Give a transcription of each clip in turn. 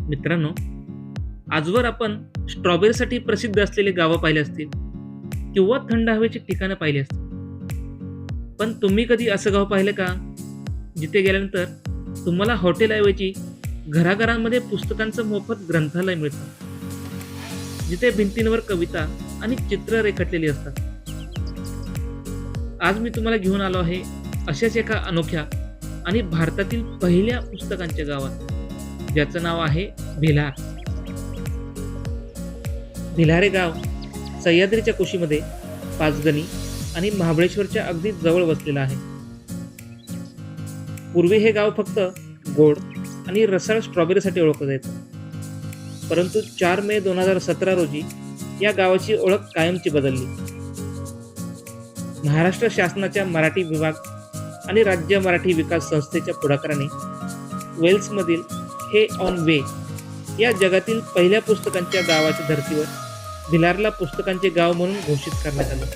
मित्रांनो, आजवर आपण स्ट्रॉबेरीसाठी प्रसिद्ध असलेली गावं पाहिली असतील किंवा थंड हवेची ठिकाणं पाहिली असतील. पण तुम्ही कधी असं गाव पाहिलं का, जिथे गेल्यानंतर तुम्हाला हॉटेलऐवजी घराघरांमध्ये पुस्तकांचं मोफत ग्रंथालय मिळतं, जिथे भिंतींवर कविता आणि चित्र रेखाटलेली असतात. आज मी तुम्हाला घेऊन आलो आहे अशाच एका अनोख्या आणि भारतातील पहिल्या पुस्तकांच्या गावात, ज्याचं नाव आहे भिलार. भिलार हे गाव सह्याद्रीच्या कुशीमध्ये पाचगणी आणि महाबळेश्वरच्या अगदी जवळ वसलेलं आहे. पूर्वी हे गाव फक्त गोड आणि रसाळ स्ट्रॉबेरीसाठी ओळखलं जायचं, परंतु 4 मे 2017 रोजी या गावाची ओळख कायमची बदलली. महाराष्ट्र शासनाच्या मराठी विभाग आणि राज्य मराठी विकास संस्थेच्या पुढाकाराने वेल्समधील हे ऑन वे या जगातील पहिल्या पुस्तकांच्या गावाच्या धर्तीवर भिलारला पुस्तकांचे गाव म्हणून घोषित करण्यात आलं.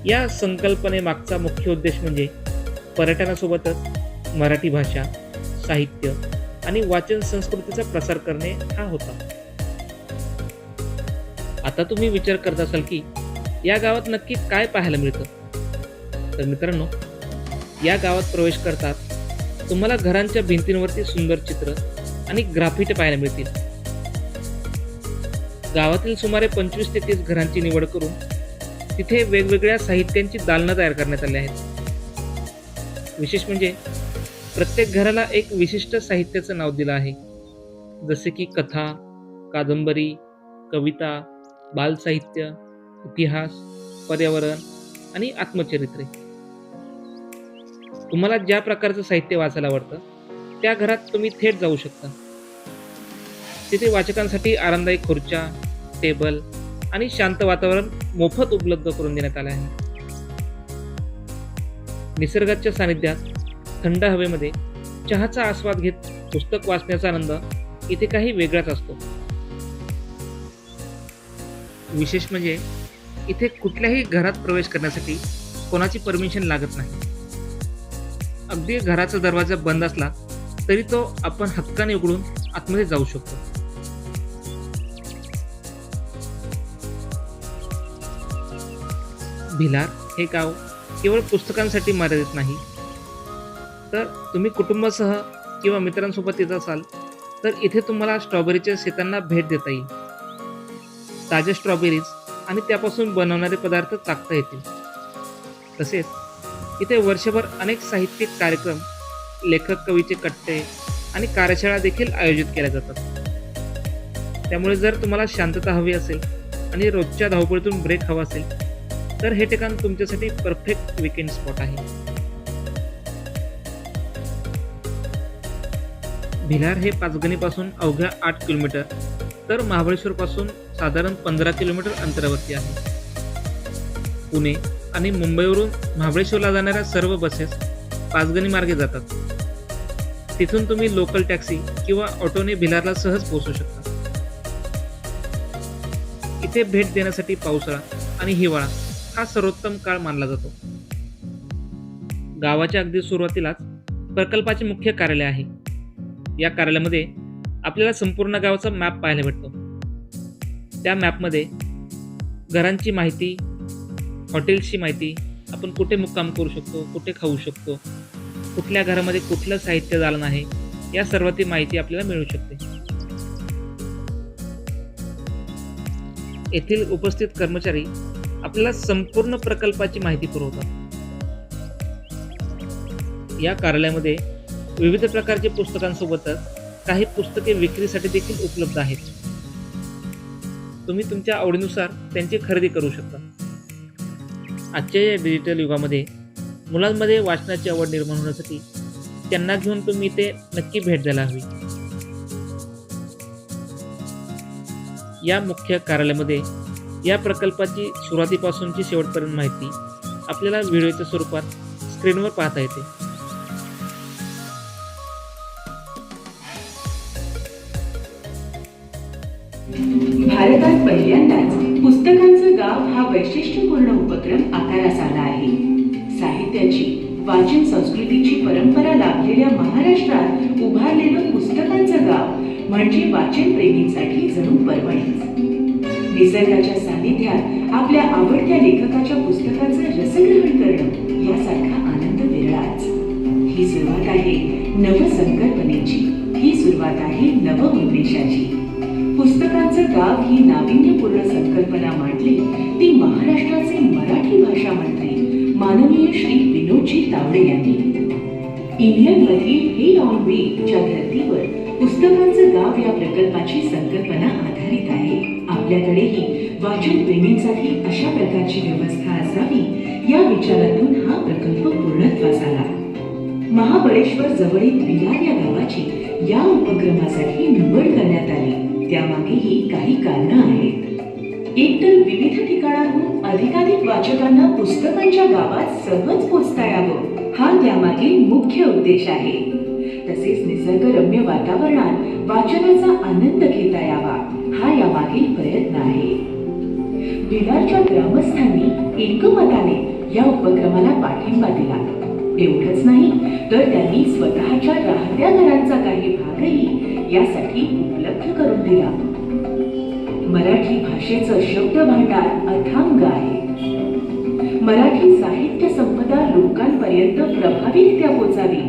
या संकल्पनेमागचा मुख्य उद्देश म्हणजे पर्यटनासोबतच मराठी भाषा, साहित्य आणि वाचन संस्कृतीचा प्रसार करणे हा होता. आता तुम्ही विचार करत असाल की या गावात नक्की काय पाहायला मिळतं. तर मित्रांनो, या गावात प्रवेश करतात तुम्हाला घरांच्या भिंतींवरती सुंदर चित्र आणि ग्राफिटी पाहायला मिळतील. गावातील सुमारे 25 ते 30 घरांची निवड करून तिथे वेगवेगळ्या साहित्यांची दालनं तयार करण्यात आली आहेत. विशेष म्हणजे प्रत्येक घराला एक विशिष्ट साहित्याचं नाव दिलं आहे, जसे की कथा, कादंबरी, कविता, बालसाहित्य, इतिहास, पर्यावरण आणि आत्मचरित्रे. तुम्हाला ज्या प्रकारचं साहित्य वाचायला आवडतं त्या घरात तुम्ही थेट जाऊ शकता. तिथे वाचकांसाठी आरामदायी खुर्च्या, टेबल आणि शांत वातावरण मोफत उपलब्ध करून देण्यात आले आहे. निसर्गाच्या सानिध्यात थंड हवेमध्ये चहाचा आस्वाद घेत पुस्तक वाचण्याचा आनंद इथे काही वेगळाच असतो. विशेष म्हणजे इथे कुठल्याही घरात प्रवेश करण्यासाठी कोणाची परमिशन लागत नाही. अगदी घराचा दरवाजा बंद असला तरी तो आपण हक्काने उघडून आतमध्ये जाऊ शकतो. भिलार हे गाव केवळ पुस्तकांसाठी मर्यादित नाही, तर तुम्ही कुटुंबासह किंवा मित्रांसोबत येत असाल तर इथे तुम्हाला स्ट्रॉबेरीच्या शेतांना भेट देता येईल. ताज्या स्ट्रॉबेरीज आणि त्यापासून बनवणारे पदार्थ चाखता येतील. तसेच इथे वर्षभर अनेक साहित्यिक कार्यक्रम, लेखक कवीचे कट्टे आणि कार्यशाळा देखील आयोजित केल्या जातात. त्यामुळे जर तुम्हाला शांतता हवी असेल आणि रोजच्या धावपळीतून ब्रेक हवा असेल तर हे ठिकाण तुमच्यासाठी परफेक्ट वीकेंड स्पॉट आहे. भिलार हे पाचगणीपासून अवघ्या 8 किलोमीटर तर महाबळेश्वरपासून साधारण 15 किलोमीटर अंतरावरती आहे. पुणे आणि मुंबईवरून महाबळेश्वरला जाणाऱ्या सर्व बसेस पाचगणी मार्गे जातात. तिथून तुम्ही लोकल टॅक्सी किंवा ऑटोने भिलारला सहज पोहोचू शकता. इथे भेट देण्यासाठी पावसाळा आणि हिवाळा हा सर्वोत्तम काळ मानला जातो. गावाच्या अगदी सुरुवातीलाच प्रकल्पाचे मुख्य कार्यालय आहे. या कार्यालयामध्ये आपल्याला संपूर्ण गावाचा मॅप पाहायला भेटतो. त्या मॅपमध्ये घरांची माहिती, हॉटेल्सची माहिती, आपण कुठे मुक्काम करू शकतो, कुठे खाऊ शकतो, कुठल्या घरामध्ये कुठलं साहित्य दालन आहे, या सर्वाची माहिती आपल्याला मिळू शकते. येथील उपस्थित कर्मचारी आपल्याला संपूर्ण प्रकल्पाची माहिती पुरवतात. या कार्यालयामध्ये विविध प्रकारचे पुस्तकांसोबतच काही पुस्तके विक्रीसाठी देखील उपलब्ध आहेत. तुम्ही तुमच्या आवडीनुसार त्यांची खरेदी करू शकता. आजच्या या डिजिटल युगामध्ये मुलांमध्ये वाचनाची आवड निर्माण होण्यासाठी त्यांना घेऊन तुम्ही इथे नक्की भेट द्यायला हवी. या मुख्य कार्यालयामध्ये या प्रकल्पाची सुरुवातीपासूनची शेवटपर्यंत माहिती आपल्याला व्हिडिओच्या स्वरूपात स्क्रीनवर पाहता येते. भारतात पहिल्यांदाच पुस्तकांचं गाव हा वैशिष्ट्यपूर्ण उपक्रम आकारास आला आहे. साहित्याची वाचन संस्कृतीची परंपरा लाभलेल्या महाराष्ट्रात उभारलेलं पुस्तक म्हणजे वाचन प्रेमींसाठी जणू पर्वणीच. निसर्गाच्या सानिध्यात आपल्या आवडत्या लेखकाच्या पुस्तकाचं रसग्रहण करणं यासारखा आनंद वेगळाच. ही सुरुवात आहे नवसंकल्पनेची, ही सुरुवात आहे नवउन्मेषाची. पुस्तकांचं गाव ही नाविन्यपूर्ण संकल्पना मांडली ती महाराष्ट्राचे मराठी भाषा मंत्री माननीय श्री विनोदजी तावडे यांनी. इंग्लंडमधील हे ऑन च्या धर्तीवर पुस्तकांचं गाव या प्रकल्पाची संकल्पना आधारित आहे. आपल्याकडेही वाचन प्रेमींसाठी अशा प्रकारची व्यवस्था असावी या विचारातून हा प्रकल्प पूर्णत्वास आला. महाबळेश्वर जवळील विलार या गावाची या उपक्रमासाठी निवड करण्यात आली. त्यामागेही काही कारणं आहेत. एकतर विविध ठिकाणाहून अधिकाधिक वाचकांना पुस्तकांच्या गावात सहज पोचता यावं हा त्यामागील मुख्य उद्देश आहे. तसेच निसर्गरम्य वातावरणात वाचनाचा आनंद घेता यावा हा यामागील प्रयत्न आहे. विलारच्या ग्रामस्थांनी एकमताने या उपक्रमाला पाठिंबा दिला. एवढंच नाही तर त्यांनी स्वतःच्या राहत्या घरांचा काही भागही यासाठी उपलब्ध करून दिला. मराठी भाषेचं शब्द भांडार अथांग आहे. मराठी साहित्य संपदा लोकांपर्यंत प्रभावीरित्या पोचावी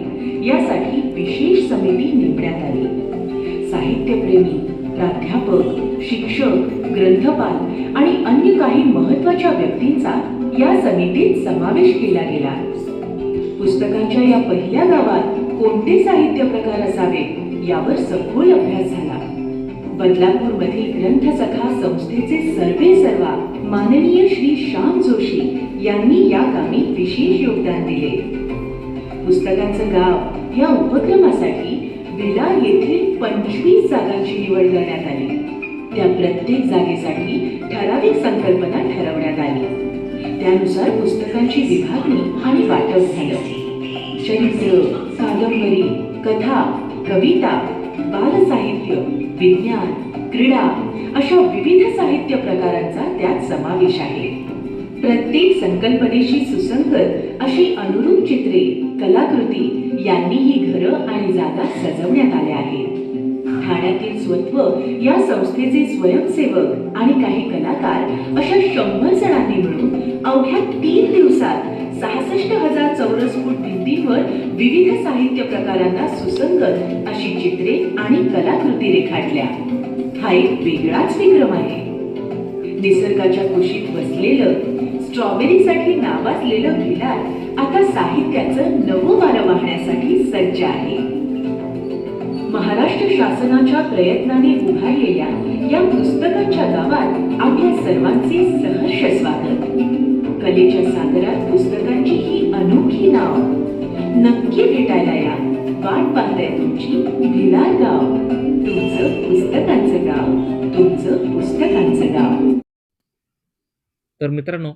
यासाठी विशेष समिती नेमण्यात आली. साहित्यप्रेमी, प्राध्यापक, शिक्षक, ग्रंथपाल आणि अन्य काही महत्त्वाच्या व्यक्तींचा या समितीत समावेश केला गेला. पुस्तकांच्या या पहिल्या गावात कोणते साहित्य प्रकार असावेत यावर सखोल अभ्यास झाला. बदलापूरमधील ग्रंथसखा संस्थेचे सर्वेसर्वा माननीय श्री श्याम जोशी यांनी या कामी विशेष योगदान दिले. पुस्तकांचं गाव या उपक्रमासाठी विलार येथील 25 जागांची निवड करण्यात आली. त्या प्रत्येक जागेसाठी ठराविक संकल्पना ठरवण्यात आली. त्यानुसार पुस्तकांची विभागणी आणि वाटप झालं. चरित्र, कादंबरी, कथा, कविता, बालसाहित्य, विज्ञान, क्रीडा अशा विविध साहित्य प्रकारांचा त्यात समावेश आहे. प्रत्येक संकल्पनेशी सुसंगत अशी अनुरूप चित्रे, कलाकृती यांनी ही घरं आणि जागा सजवण्यात आल्या आहेत. ठाण्यातील स्वत्व या संस्थेचे स्वयंसेवक आणि काही कलाकार अशा 100 जणांनी मिळून अवघ्या 3 दिवसात 66,000 चौरस फूट भिंतींवर विविध साहित्य प्रकारांना सुसंगत अशी चित्रे आणि कलाकृती रेखाटल्या. हा एक वेगळाच विक्रम आहे. निसर्गाच्या कुशीत बसलेलं, स्ट्रॉबेरीसाठी नावाजलेलं विलार आता साहित्याचं नवं वारं वाहण्यासाठी सज्ज आहे. महाराष्ट्र शासनाच्या प्रयत्नाने उभारलेल्या या पुस्तकांच्या गावात आपल्या सर्वांचे सहर्ष स्वागत. कलेच्या सागरात पुस्तकांची ही अनोखी नाव. नक्की भेटायला या. वाट पाहताय तुमची भिलार गाव. तुमचं पुस्तकांचं गाव, तुमचं पुस्तकांचं गाव. तर मित्रांनो,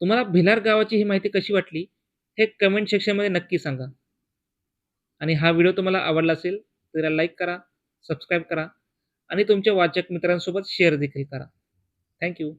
तुम्हाला भिलार गावाची ही माहिती कशी वाटली हे कमेंट सेक्शनमध्ये नक्की सांगा. आणि हा व्हिडिओ तुम्हाला आवडला असेल तर याला लाईक करा, सबस्क्राईब करा आणि तुमच्या वाचक मित्रांसोबत शेअर देखील करा. थँक्यू.